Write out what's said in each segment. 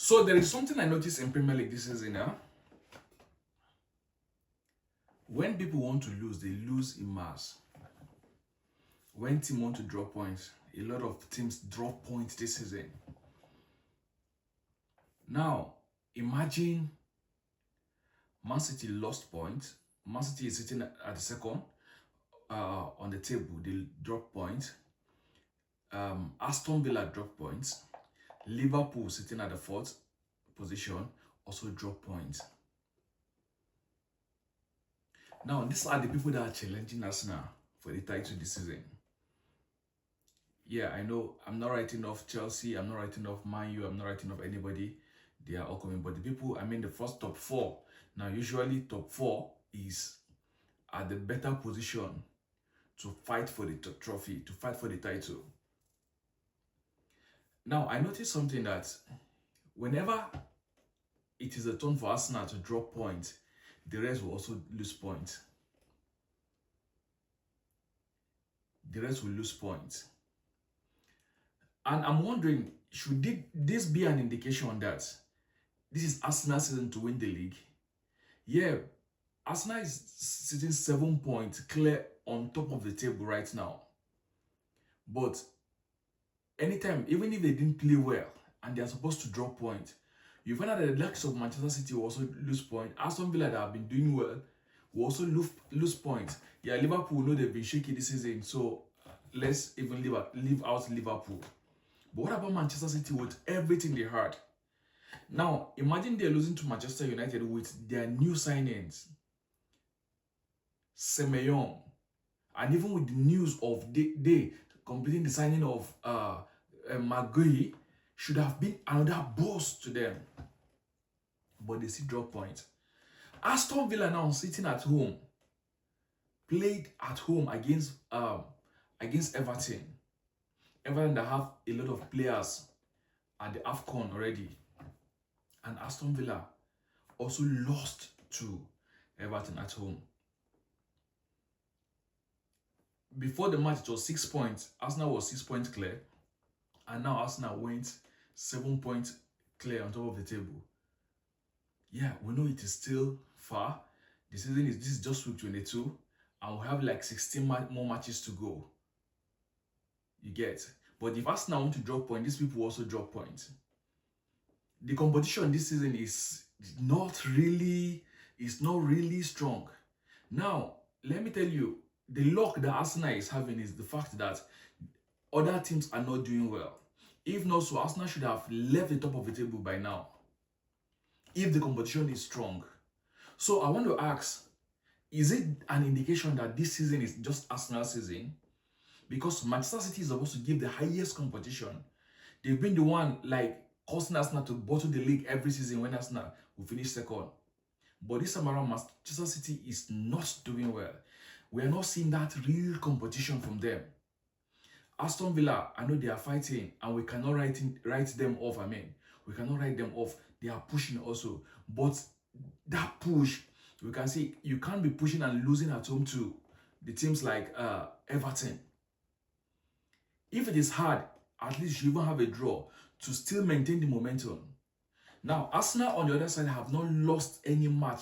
So there is something I noticed in Premier League this season. When people want to lose, they lose in mass. When teams want to drop points, a lot of teams drop points this season. Now, imagine Man City lost points. Man City is sitting at the second on the table. They drop points. Aston Villa drop points. Liverpool sitting at the fourth position also drop points. Now, these are the people that are challenging Arsenal for the title this season. Yeah, I know I'm not writing off Chelsea, I'm not writing off Man U, I'm not writing off anybody. They are all coming. But the people, I mean the first top four. Now, usually top four is at the better position to fight for the trophy, to fight for the title. Now, I noticed something that whenever it is a turn for Arsenal to drop points, the rest will also lose points. The rest will lose points. And I'm wondering, should this be an indication that this is Arsenal's season to win the league? Yeah, Arsenal is sitting 7 points clear on top of the table right now. But anytime, even if they didn't play well and they are supposed to drop points, you find out that the likes of Manchester City will also lose points. Aston Villa that have been doing well will also lose points. Yeah, Liverpool know they've been shaky this season, so let's even leave out Liverpool. But what about Manchester City with everything they had? Now, imagine they're losing to Manchester United with their new signings, Semeyon, and even with the news of they completing the signing of Maguire, should have been another boost to them. But they still drop points. Aston Villa now sitting at home, played at home against Everton. Everton that have a lot of players at the AFCON already. And Aston Villa also lost to Everton at home. Before the match, it was 6 points. Arsenal was 6 points clear. And now Arsenal went 7 points clear on top of the table. Yeah, we know it is still far. This is just week 22. And we have like 16 more matches to go. You get? But if Arsenal want to drop points, these people also drop points. The competition this season is not really strong. Now, let me tell you, the luck that Arsenal is having is the fact that other teams are not doing well. If not so, Arsenal should have left the top of the table by now, if the competition is strong. So I want to ask, is it an indication that this season is just Arsenal's season? Because Manchester City is supposed to give the highest competition. They've been the one like causing Arsenal to bottle the league every season when Arsenal will finish second. But this time around, Manchester City is not doing well. We are not seeing that real competition from them. Aston Villa, I know they are fighting and we cannot write them off. We cannot write them off. They are pushing also. But that push, we can see you can't be pushing and losing at home to the teams like Everton. If it is hard, at least you even have a draw to still maintain the momentum. Now, Arsenal on the other side have not lost any match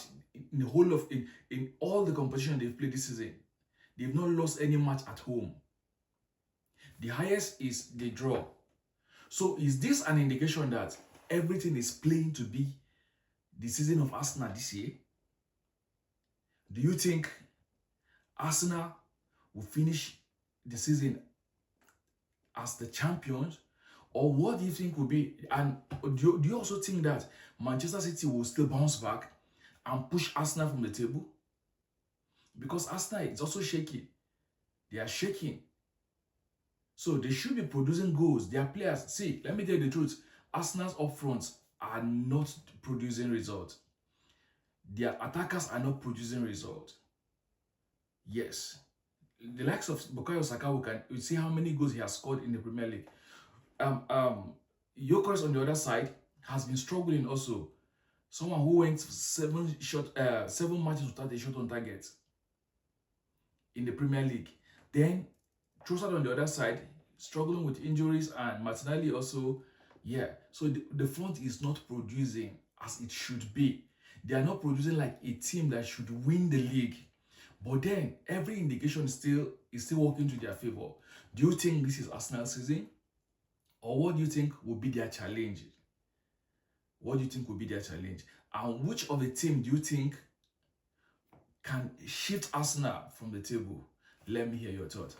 in the whole of in all the competition they've played this season. They've not lost any match at home. The highest is the draw. So is this an indication that everything is playing to be the season of Arsenal this year? Do you think Arsenal will finish the season as the champions? Or what do you think will be, and do you also think that Manchester City will still bounce back and push Arsenal from the table? Because Arsenal is also shaky. They are shaking. So they should be producing goals. Their players, see, let me tell you the truth, Arsenal's up fronts are not producing results. Their attackers are not producing results. Yes. The likes of Bukayo Saka, you see how many goals he has scored in the Premier League. Gyökeres on the other side has been struggling also. Someone who went 7 matches without a shot on target in the Premier League. Then Trossard on the other side, struggling with injuries, and Martinelli also Yeah, so the front is not producing as it should be. They are not producing like a team that should win the league. But then every indication is still working to their favor. Do you think this is Arsenal's season? Or what do you think will be their challenge? What do you think will be their challenge? And which of the team do you think can shift Arsenal from the table? Let me hear your thoughts.